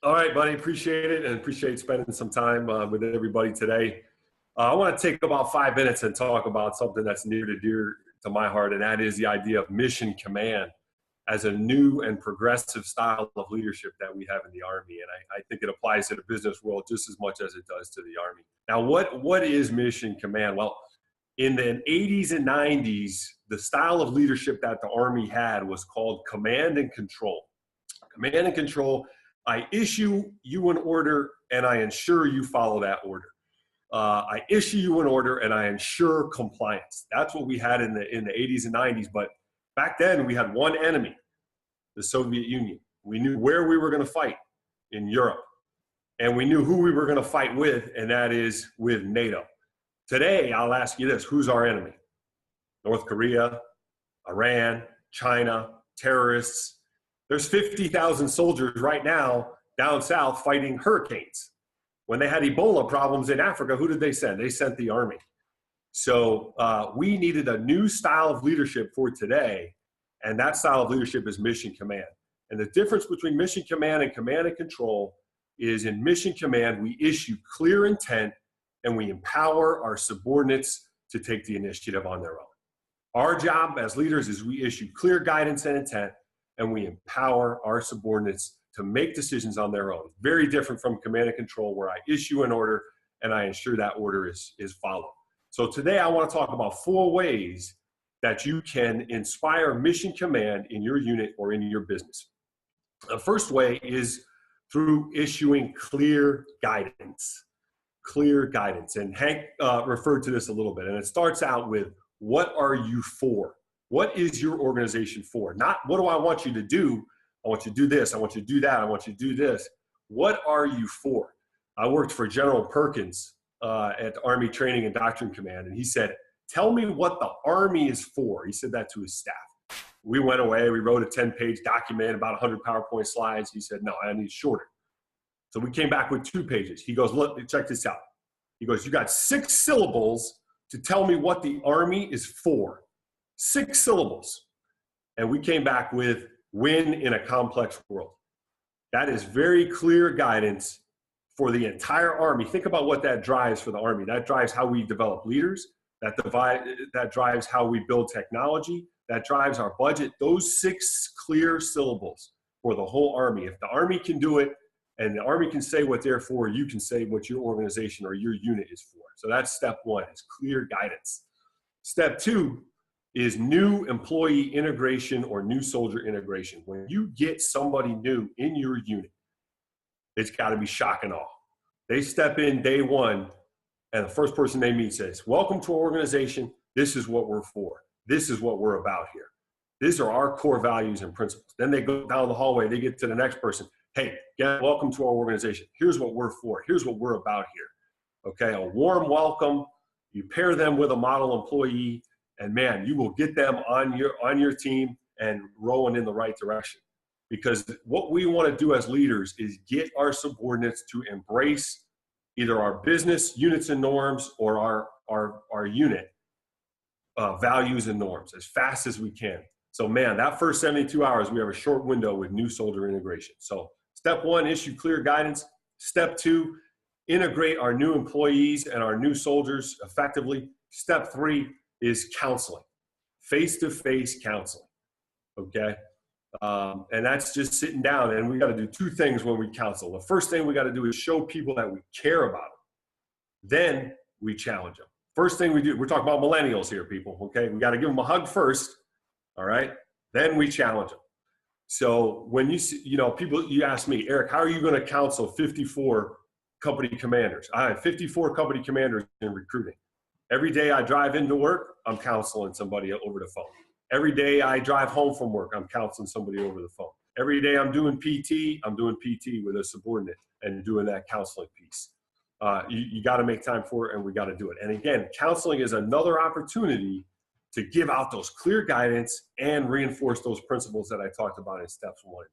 All right, buddy. Appreciate it and appreciate spending some time with everybody today. I want to take about 5 minutes and talk about something that's near to dear to my heart, and that is the idea of mission command as a new and progressive style of leadership that we have in the Army. And I think it applies to the business world just as much as it does to the Army. Now, what is mission command? Well, in the 80s and 90s, the style of leadership that the Army had was called command and control. Command and control. I issue you an order and I ensure you follow that order. I issue you an order and I ensure compliance. That's what we had in the 80s and 90s. But back then we had one enemy, the Soviet Union. We knew where we were going to fight in Europe, and we knew who we were going to fight with, and that is with NATO. Today, I'll ask you this: who's our enemy? North Korea, Iran, China, terrorists. There's 50,000 soldiers right now down south fighting hurricanes. When they had Ebola problems in Africa, who did they send? They sent the Army. So we needed a new style of leadership for today, and that style of leadership is mission command. And the difference between mission command and control is in mission command, we issue clear intent and we empower our subordinates to take the initiative on their own. Our job as leaders is we issue clear guidance and intent, and we empower our subordinates to make decisions on their own. Very different from command and control, where I issue an order and I ensure that order is followed. So today I want to talk about 4 ways that you can inspire mission command in your unit or in your business. The first way is through issuing clear guidance. Clear guidance. And Hank referred to this a little bit, and it starts out with, what are you for? What is your organization for? Not what do I want you to do? I want you to do this. I want you to do that. I want you to do this. What are you for? I worked for General Perkins at the Army Training and Doctrine Command, and he said, tell me what the Army is for. He said that to his staff. We went away. We wrote a 10-page document, about 100 PowerPoint slides. He said, no, I need shorter. So we came back with 2 pages. He goes, look, check this out. He goes, you got 6 syllables to tell me what the Army is for. 6 syllables. And we came back with win in a complex world. That is very clear guidance for the entire Army. Think about what that drives for the Army. That drives how we develop leaders. That drives how we build technology. That drives our budget. Those 6 clear syllables for the whole Army. If the Army can do it and the Army can say what they're for, you can say what your organization or your unit is for. So that's step 1, is clear guidance. Step 2 is new employee integration or new soldier integration. When you get somebody new in your unit, it's got to be shock and awe. They step in day 1, and the first person they meet says, welcome to our organization. This is what we're for. This is what we're about here. These are our core values and principles. Then they go down the hallway. They get to the next person. Hey, welcome to our organization. Here's what we're for. Here's what we're about here. Okay, a warm welcome. You pair them with a model employee, and man, you will get them on your team and rowing in the right direction. Because what we want to do as leaders is get our subordinates to embrace either our business units and norms or our unit values and norms as fast as we can. So man, that first 72 hours, we have a short window with new soldier integration. So step 1, issue clear guidance. Step 2, integrate our new employees and our new soldiers effectively. Step 3 is counseling, face-to-face counseling, okay? And that's just sitting down, and we got to do 2 things when we counsel. The first thing we got to do is show people that we care about them. Then we challenge them. First thing we do, we're talking about millennials here, people, okay? We got to give them a hug first, all right? Then we challenge them. So when you ask me, Eric, how are you going to counsel 54 company commanders? I have 54 company commanders in recruiting. Every day I drive into work, I'm counseling somebody over the phone. Every day I drive home from work, I'm counseling somebody over the phone. Every day I'm doing PT, with a subordinate and doing that counseling piece. You got to make time for it, and we got to do it. And again, counseling is another opportunity to give out those clear guidance and reinforce those principles that I talked about in steps 1 and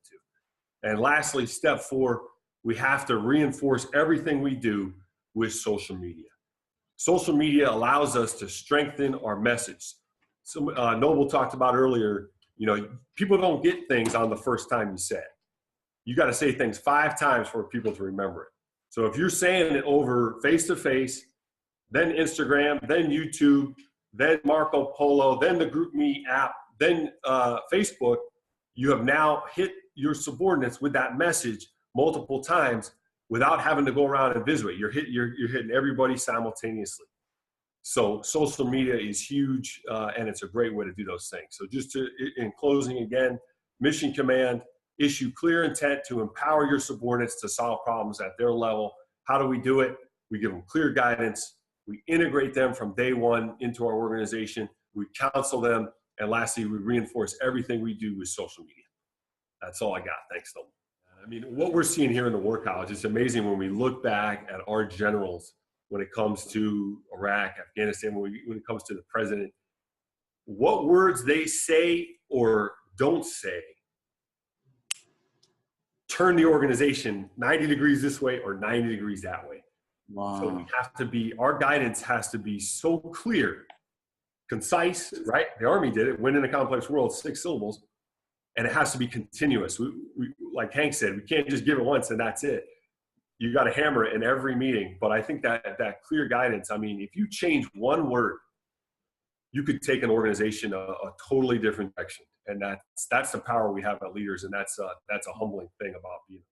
2. And lastly, step 4, we have to reinforce everything we do with social media. Social media allows us to strengthen our message. So Noble talked about earlier, people don't get things on the first time you say it. you got to say things 5 times for people to remember it. So if you're saying it over face-to-face, then Instagram, then YouTube, then Marco Polo, then the GroupMe app, then Facebook, you have now hit your subordinates with that message multiple times without having to go around and visit. You're hitting everybody simultaneously. So social media is huge, and it's a great way to do those things. So just in closing again, Mission Command, issue clear intent to empower your subordinates to solve problems at their level. How do we do it? We give them clear guidance. We integrate them from day one into our organization. We counsel them. And lastly, we reinforce everything we do with social media. That's all I got. Thanks, Tom. I mean, what we're seeing here in the War College, it's amazing when we look back at our generals when it comes to Iraq, Afghanistan, when it comes to the president, what words they say or don't say turn the organization 90 degrees this way or 90 degrees that way. Wow. So we have to be, our guidance has to be so clear, concise, right? The Army did it, win in a complex world, 6 syllables, and it has to be continuous. We, like Hank said, we can't just give it once and that's it. You got to hammer it in every meeting. But I think that clear guidance, I mean, if you change one word, you could take an organization a totally different direction. And that's the power we have as leaders. And that's a humbling thing about being